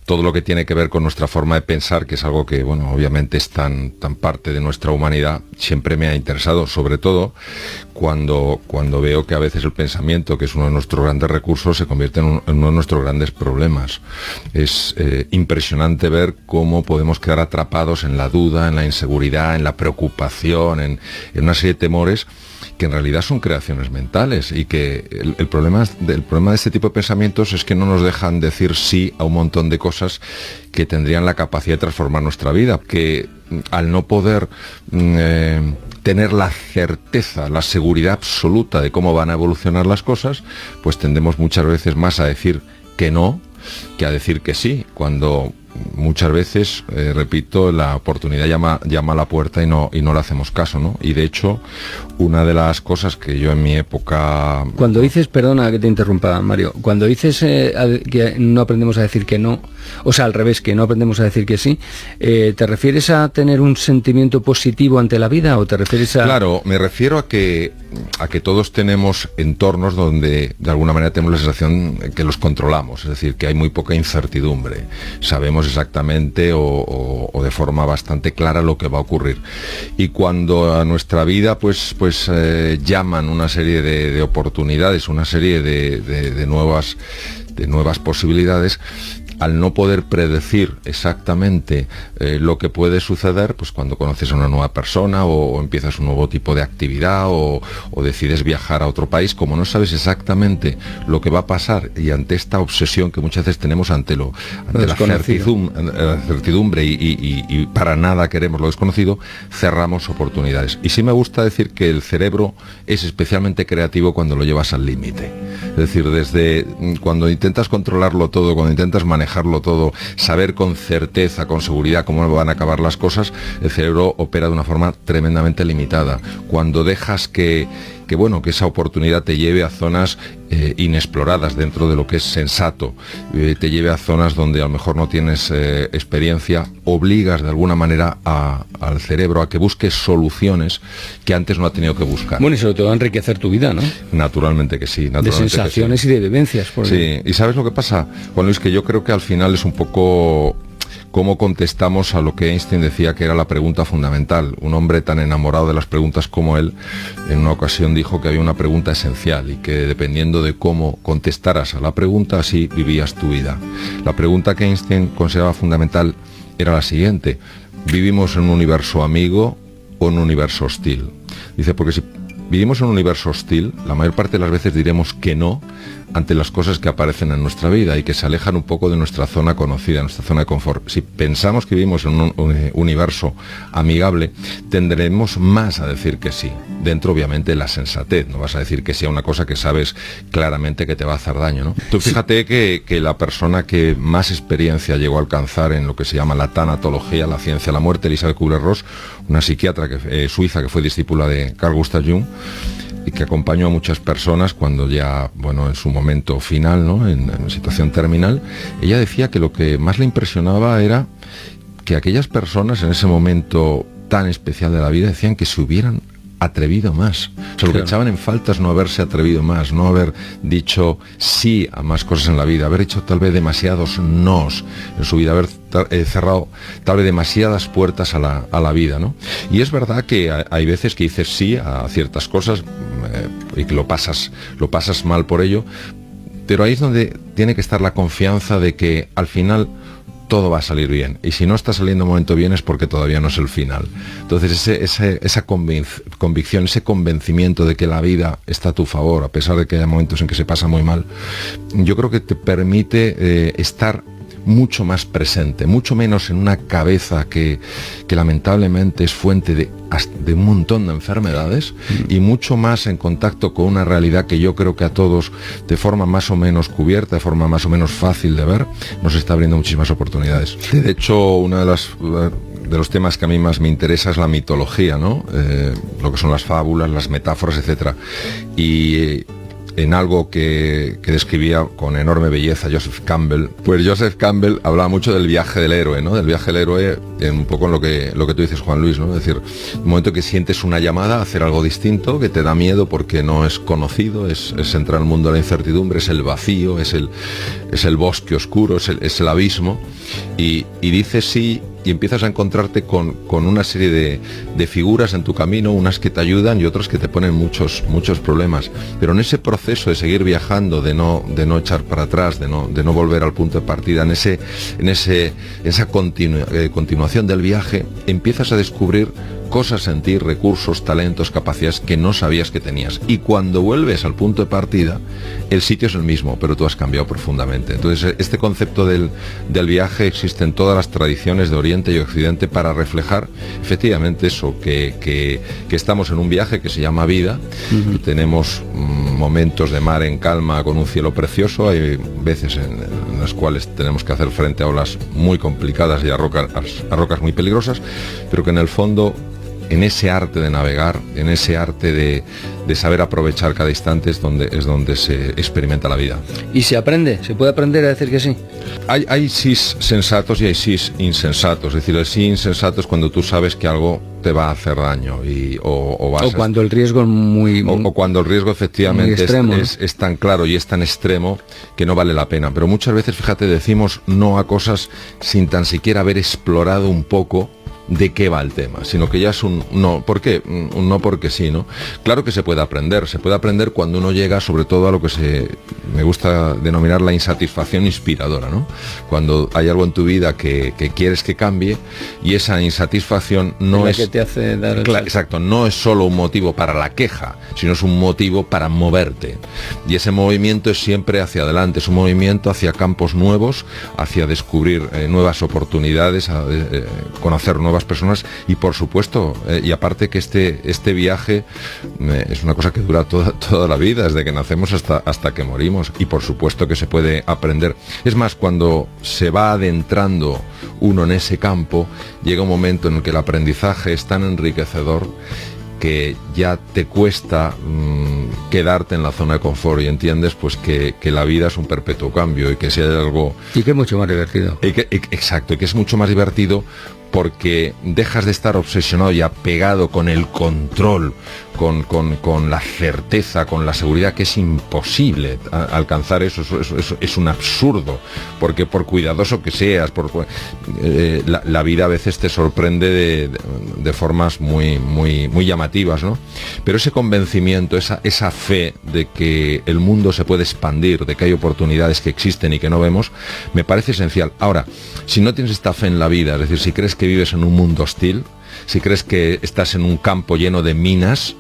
todo lo que tiene que ver con nuestra forma de pensar, que es algo que, bueno, obviamente es tan parte de nuestra humanidad, siempre me ha interesado, sobre todo cuando veo que a veces el pensamiento, que es uno de nuestros grandes recursos, se convierte en uno de nuestros grandes problemas. Es impresionante ver cómo podemos quedar atrapados en la duda, en la inseguridad, en la preocupación, en una serie de temores que en realidad son creaciones mentales, y que el problema de este tipo de pensamientos es que no nos dejan decir sí a un montón de cosas que tendrían la capacidad de transformar nuestra vida, que al no poder tener la certeza, la seguridad absoluta de cómo van a evolucionar las cosas, pues tendemos muchas veces más a decir que no que a decir que sí, cuando muchas veces, repito, la oportunidad llama a la puerta y no le hacemos caso, ¿no? Y de hecho, una de las cosas que yo en mi época... Cuando dices, perdona que te interrumpa, Mario, cuando dices que no aprendemos a decir que no, o sea, al revés, que no aprendemos a decir que sí, ¿te refieres a tener un sentimiento positivo ante la vida o te refieres a...? Claro, me refiero a que todos tenemos entornos donde de alguna manera tenemos la sensación que los controlamos, es decir, que hay muy poca incertidumbre, sabemos exactamente o de forma bastante clara lo que va a ocurrir, y cuando a nuestra vida pues llaman una serie de oportunidades, una serie de nuevas posibilidades, al no poder predecir exactamente lo que puede suceder, pues cuando conoces a una nueva persona o empiezas un nuevo tipo de actividad o decides viajar a otro país, como no sabes exactamente lo que va a pasar, y ante esta obsesión que muchas veces tenemos ante la certidumbre y para nada queremos lo desconocido, cerramos oportunidades. Y sí me gusta decir que el cerebro es especialmente creativo cuando lo llevas al límite. Es decir, desde cuando intentas controlarlo todo, cuando intentas manejarlo todo, saber con certeza, con seguridad cómo van a acabar las cosas, el cerebro opera de una forma tremendamente limitada. Cuando dejas que esa oportunidad te lleve a zonas inexploradas dentro de lo que es sensato, te lleve a zonas donde a lo mejor no tienes experiencia, obligas de alguna manera al cerebro a que busque soluciones que antes no ha tenido que buscar. Bueno, y sobre todo enriquecer tu vida, ¿no? Naturalmente que sí. De sensaciones y de vivencias. Sí, y ¿sabes lo que pasa, Juan Luis? Que yo creo que al final es un poco cómo contestamos a lo que Einstein decía que era la pregunta fundamental. Un hombre tan enamorado de las preguntas como él, en una ocasión dijo que había una pregunta esencial y que dependiendo de cómo contestaras a la pregunta, así vivías tu vida. La pregunta que Einstein consideraba fundamental era la siguiente: ¿vivimos en un universo amigo o en un universo hostil? Dice, porque si vivimos en un universo hostil, la mayor parte de las veces diremos que no ante las cosas que aparecen en nuestra vida y que se alejan un poco de nuestra zona conocida, nuestra zona de confort. Si pensamos que vivimos en un universo amigable, tendremos más a decir que sí, dentro obviamente de la sensatez. No vas a decir que sí a una cosa que sabes claramente que te va a hacer daño, ¿no? Tú fíjate que la persona que más experiencia llegó a alcanzar en lo que se llama la tanatología, la ciencia de la muerte, Elisabeth Kubler-Ross, una psiquiatra suiza que fue discípula de Carl Gustav Jung, y que acompañó a muchas personas cuando ya, en su momento final, ¿no?, en situación terminal. Ella decía que lo que más le impresionaba era que aquellas personas en ese momento tan especial de la vida decían que se hubieran atrevido más. O sea, lo que echaban en falta es no haberse atrevido más, no haber dicho sí a más cosas en la vida, haber hecho tal vez demasiados nos en su vida, haber cerrado tal vez demasiadas puertas a la vida, ¿no? Y es verdad que hay veces que dices sí a ciertas cosas y que lo pasas mal por ello, pero ahí es donde tiene que estar la confianza de que al final todo va a salir bien, y si no está saliendo un momento bien es porque todavía no es el final. Entonces esa convicción, ese convencimiento de que la vida está a tu favor, a pesar de que haya momentos en que se pasa muy mal, yo creo que te permite estar mucho más presente, mucho menos en una cabeza que lamentablemente es fuente de un montón de enfermedades, y mucho más en contacto con una realidad que yo creo que a todos, de forma más o menos cubierta, de forma más o menos fácil de ver, nos está abriendo muchísimas oportunidades. De hecho, uno de los temas que a mí más me interesa es la mitología, ¿no? Lo que son las fábulas, las metáforas, etcétera. Y en algo que describía con enorme belleza Joseph Campbell. Pues Joseph Campbell hablaba mucho del viaje del héroe, ¿no? Del viaje del héroe, un poco en lo que tú dices, Juan Luis, ¿no? Es decir, un momento que sientes una llamada a hacer algo distinto, que te da miedo porque no es conocido, es entrar al mundo de la incertidumbre, es el vacío, es el bosque oscuro, es el abismo, y dices sí, y empiezas a encontrarte con una serie de figuras en tu camino, unas que te ayudan y otras que te ponen muchos problemas. Pero en ese proceso de seguir viajando, de no echar para atrás, de no volver al punto de partida, en esa continuación del viaje, empiezas a descubrir cosas en ti, recursos, talentos, capacidades que no sabías que tenías. Y cuando vuelves al punto de partida, el sitio es el mismo, pero tú has cambiado profundamente. Entonces, este concepto del viaje existe en todas las tradiciones de Oriente y Occidente para reflejar efectivamente eso, que estamos en un viaje que se llama vida, y tenemos momentos de mar en calma con un cielo precioso, hay veces en las cuales tenemos que hacer frente a olas muy complicadas y a rocas muy peligrosas, pero que en el fondo, en ese arte de navegar, en ese arte de saber aprovechar cada instante es donde se experimenta la vida. ¿Y se aprende? ¿Se puede aprender a decir que sí? Hay sís sensatos y hay sís insensatos. Es decir, el sí insensato es cuando tú sabes que algo te va a hacer daño o cuando el riesgo es o cuando el riesgo efectivamente extremo, es tan claro y es tan extremo que no vale la pena. Pero muchas veces, fíjate, decimos no a cosas sin tan siquiera haber explorado un poco de qué va el tema, sino que ya es un no. ¿Por qué? Un no porque sí, ¿no? Claro que se puede aprender cuando uno llega sobre todo a lo que me gusta denominar la insatisfacción inspiradora, ¿no? Cuando hay algo en tu vida que quieres que cambie y esa insatisfacción no es... que te hace dar exacto, no es solo un motivo para la queja, sino es un motivo para moverte. Y ese movimiento es siempre hacia adelante, es un movimiento hacia campos nuevos, hacia descubrir nuevas oportunidades, conocer nuevas personas y por supuesto, y aparte que este viaje es una cosa que dura toda la vida, desde que nacemos hasta que morimos, y por supuesto que se puede aprender. Es más, cuando se va adentrando uno en ese campo, llega un momento en el que el aprendizaje es tan enriquecedor que ya te cuesta quedarte en la zona de confort y entiendes pues que la vida es un perpetuo cambio y que si hay algo... Y que es mucho más divertido. Exacto, y que es mucho más divertido porque dejas de estar obsesionado y apegado con el control, con la certeza, con la seguridad, que es imposible alcanzar eso es un absurdo, porque por cuidadoso que seas, la vida a veces te sorprende de formas muy llamativas, ¿no? Pero ese convencimiento, esa fe de que el mundo se puede expandir, de que hay oportunidades que existen y que no vemos, me parece esencial. Ahora, si no tienes esta fe en la vida, es decir, si crees que vives en un mundo hostil, si crees que estás en un campo lleno de minas,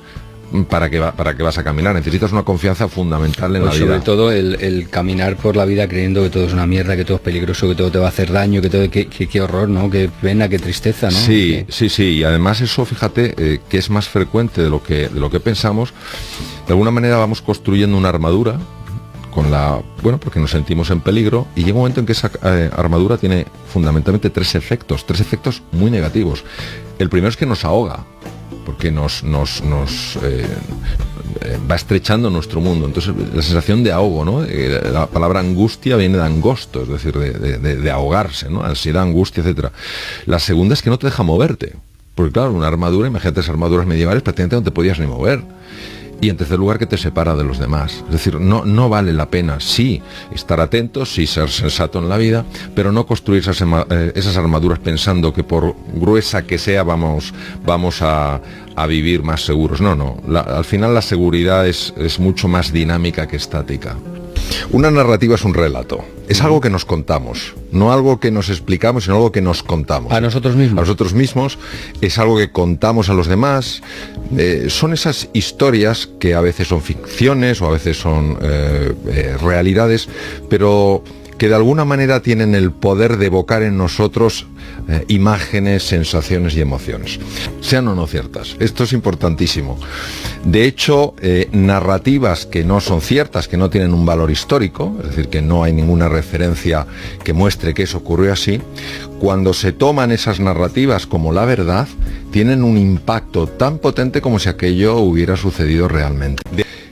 ¿para qué vas a caminar? Necesitas una confianza fundamental en la vida. Sobre todo el caminar por la vida creyendo que todo es una mierda, que todo es peligroso, que todo te va a hacer daño, qué horror, ¿no? Qué pena, qué tristeza, ¿no? Sí, y además eso, fíjate, que es más frecuente de lo que pensamos. De alguna manera vamos construyendo una armadura porque nos sentimos en peligro, y llega un momento en que esa armadura tiene fundamentalmente tres efectos muy negativos. El primero es que nos ahoga, porque nos va estrechando nuestro mundo. Entonces la sensación de ahogo, ¿no? La palabra angustia viene de angosto, es decir, de ahogarse, ¿no? Ansiedad, angustia, etcétera. La segunda es que no te deja moverte, porque claro, una armadura, imagínate esas armaduras medievales, prácticamente no te podías ni mover. Y en tercer lugar, que te separa de los demás. Es decir, no vale la pena, sí, estar atentos, sí, ser sensato en la vida, pero no construir esas armaduras pensando que por gruesa que sea vamos a vivir más seguros. No, al final la seguridad es mucho más dinámica que estática. Una narrativa es un relato, es algo que nos contamos, no algo que nos explicamos, sino algo que nos contamos. A nosotros mismos. A nosotros mismos, es algo que contamos a los demás. Son esas historias que a veces son ficciones o a veces son realidades, pero que de alguna manera tienen el poder de evocar en nosotros imágenes, sensaciones y emociones, sean o no ciertas. Esto es importantísimo. De hecho, narrativas que no son ciertas, que no tienen un valor histórico, es decir, que no hay ninguna referencia que muestre que eso ocurrió así, cuando se toman esas narrativas como la verdad, tienen un impacto tan potente como si aquello hubiera sucedido realmente.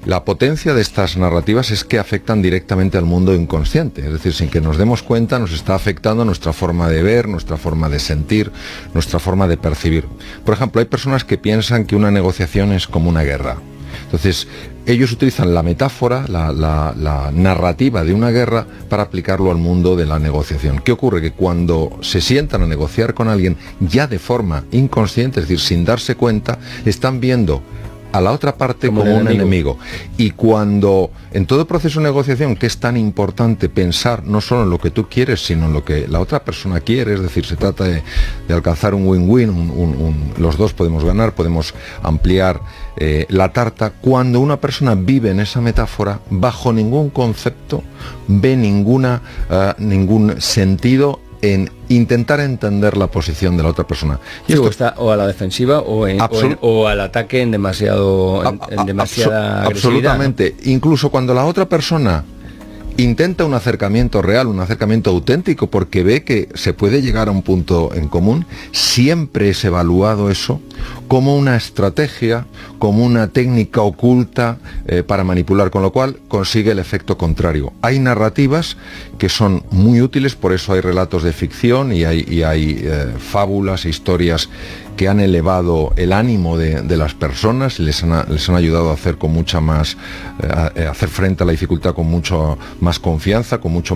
La potencia de estas narrativas es que afectan directamente al mundo inconsciente, es decir, sin que nos demos cuenta nos está afectando nuestra forma de ver, nuestra forma de sentir, nuestra forma de percibir. Por ejemplo, hay personas que piensan que una negociación es como una guerra. Entonces, ellos utilizan la metáfora, la narrativa de una guerra para aplicarlo al mundo de la negociación. ¿Qué ocurre? Que cuando se sientan a negociar con alguien ya de forma inconsciente, es decir, sin darse cuenta, están viendo a la otra parte como un enemigo. Y cuando en todo proceso de negociación, que es tan importante pensar no solo en lo que tú quieres, sino en lo que la otra persona quiere, es decir, se trata de alcanzar un win-win, los dos podemos ganar, podemos ampliar la tarta. Cuando una persona vive en esa metáfora, bajo ningún concepto ve ningún sentido en intentar entender la posición de la otra persona. Y esto está o a la defensiva o al ataque en demasiada agresividad. Absolutamente. ¿No? Incluso cuando la otra persona intenta un acercamiento real, un acercamiento auténtico, porque ve que se puede llegar a un punto en común, siempre es evaluado eso como una estrategia, como una técnica oculta para manipular, con lo cual consigue el efecto contrario. Hay narrativas que son muy útiles, por eso hay relatos de ficción y hay fábulas, historias que han elevado el ánimo de las personas y les han ayudado a hacer con mucha más hacer frente a la dificultad con mucho más confianza, con mucho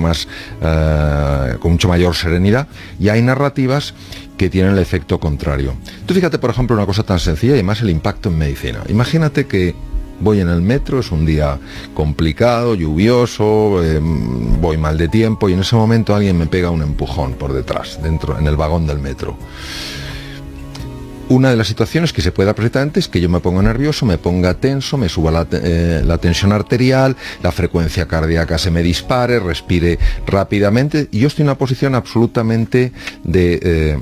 mayor serenidad, y hay narrativas que tienen el efecto contrario. Tú fíjate, por ejemplo, una cosa tan sencilla y además el impacto en medicina. Imagínate que voy en el metro, es un día complicado, lluvioso, voy mal de tiempo y en ese momento alguien me pega un empujón por detrás, dentro, en el vagón del metro. Una de las situaciones que se puede dar perfectamente es que yo me ponga nervioso, me ponga tenso, me suba la tensión arterial, la frecuencia cardíaca se me dispare, respire rápidamente y yo estoy en una posición absolutamente de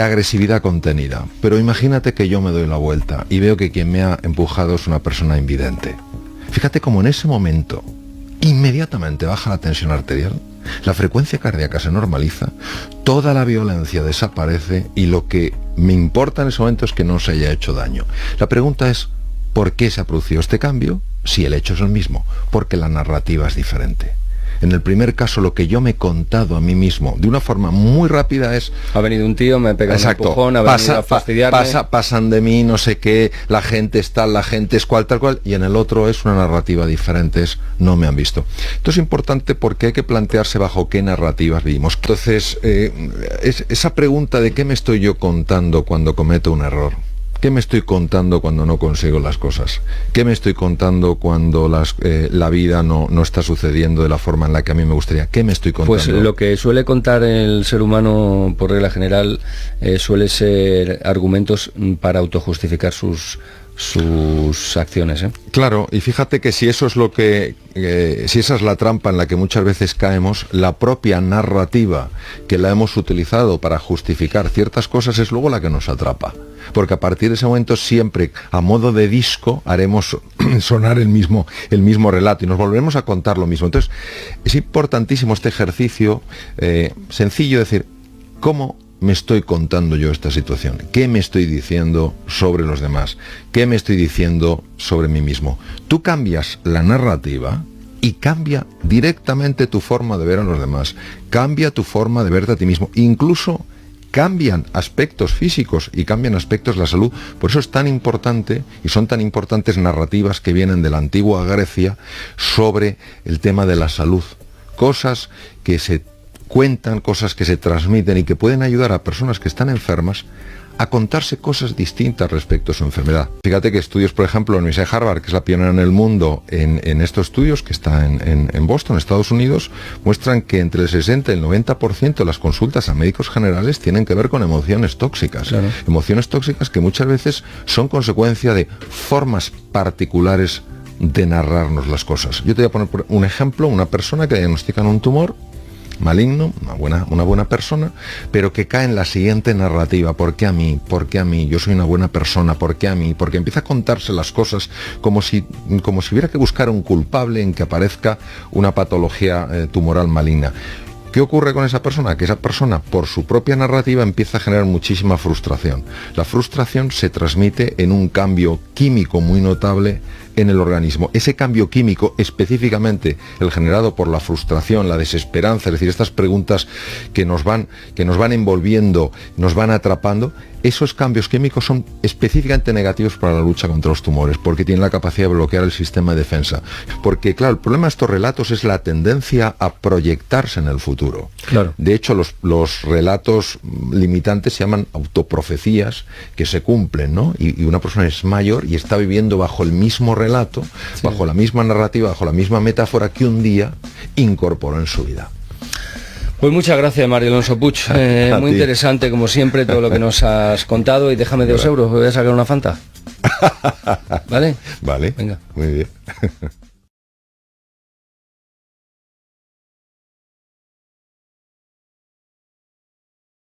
agresividad contenida. Pero imagínate que yo me doy la vuelta y veo que quien me ha empujado es una persona invidente. Fíjate cómo en ese momento inmediatamente baja la tensión arterial, la frecuencia cardíaca se normaliza, toda la violencia desaparece y lo que me importa en ese momento es que no se haya hecho daño. La pregunta es, ¿por qué se ha producido este cambio si el hecho es el mismo? Porque la narrativa es diferente. En el primer caso, lo que yo me he contado a mí mismo de una forma muy rápida es... Ha venido un tío, me ha pegado un empujón, ha venido a fastidiarme. Pasan de mí, no sé qué, la gente es tal, la gente es cual, tal cual, y en el otro es una narrativa diferente, es no me han visto. Esto es importante porque hay que plantearse bajo qué narrativas vivimos. Entonces, esa pregunta de qué me estoy yo contando cuando cometo un error. ¿Qué me estoy contando cuando no consigo las cosas? ¿Qué me estoy contando cuando la vida no está sucediendo de la forma en la que a mí me gustaría? ¿Qué me estoy contando? Pues lo que suele contar el ser humano, por regla general, suele ser argumentos para autojustificar sus acciones, ¿eh? Claro, y fíjate que si eso es si esa es la trampa en la que muchas veces caemos, la propia narrativa que la hemos utilizado para justificar ciertas cosas es luego la que nos atrapa. Porque a partir de ese momento siempre, a modo de disco, haremos sonar el mismo relato y nos volveremos a contar lo mismo. Entonces, es importantísimo este ejercicio sencillo, decir, ¿cómo me estoy contando yo esta situación? ¿Qué me estoy diciendo sobre los demás? ¿Qué me estoy diciendo sobre mí mismo? Tú cambias la narrativa y cambia directamente tu forma de ver a los demás. Cambia tu forma de verte a ti mismo. Incluso cambian aspectos físicos y cambian aspectos de la salud. Por eso es tan importante y son tan importantes narrativas que vienen de la antigua Grecia sobre el tema de la salud. Cosas que se cuentan, cosas que se transmiten y que pueden ayudar a personas que están enfermas a contarse cosas distintas respecto a su enfermedad. Fíjate que estudios, por ejemplo, la Universidad de Harvard, que es la pionera en el mundo en estos estudios, que está en Boston, Estados Unidos, muestran que entre el 60 y el 90% de las consultas a médicos generales tienen que ver con emociones tóxicas. Claro. Emociones tóxicas que muchas veces son consecuencia de formas particulares de narrarnos las cosas. Yo te voy a poner un ejemplo, una persona que diagnostican un tumor maligno, una buena persona, pero que cae en la siguiente narrativa: ¿por qué a mí? ¿Por qué a mí? Yo soy una buena persona, ¿por qué a mí? Porque empieza a contarse las cosas como si hubiera que buscar un culpable en que aparezca una patología tumoral maligna. ¿Qué ocurre con esa persona? Que esa persona, por su propia narrativa, empieza a generar muchísima frustración. La frustración se transmite en un cambio químico muy notable en el organismo. Ese cambio químico, específicamente el generado por la frustración, la desesperanza, es decir, estas preguntas que nos van envolviendo, nos van atrapando, esos cambios químicos son específicamente negativos para la lucha contra los tumores, porque tienen la capacidad de bloquear el sistema de defensa. Porque, claro, el problema de estos relatos es la tendencia a proyectarse en el futuro. Claro. De hecho, los relatos limitantes se llaman autoprofecías, que se cumplen, ¿no? Y una persona es mayor y está viviendo bajo el mismo relato, sí, bajo la misma narrativa, bajo la misma metáfora que un día incorporó en su vida. Pues muchas gracias, Mario Alonso Puig. Muy interesante, como siempre, todo lo que nos has contado. Y déjame 2 euros, voy a sacar una Fanta. ¿Vale? Vale. Venga. Muy bien.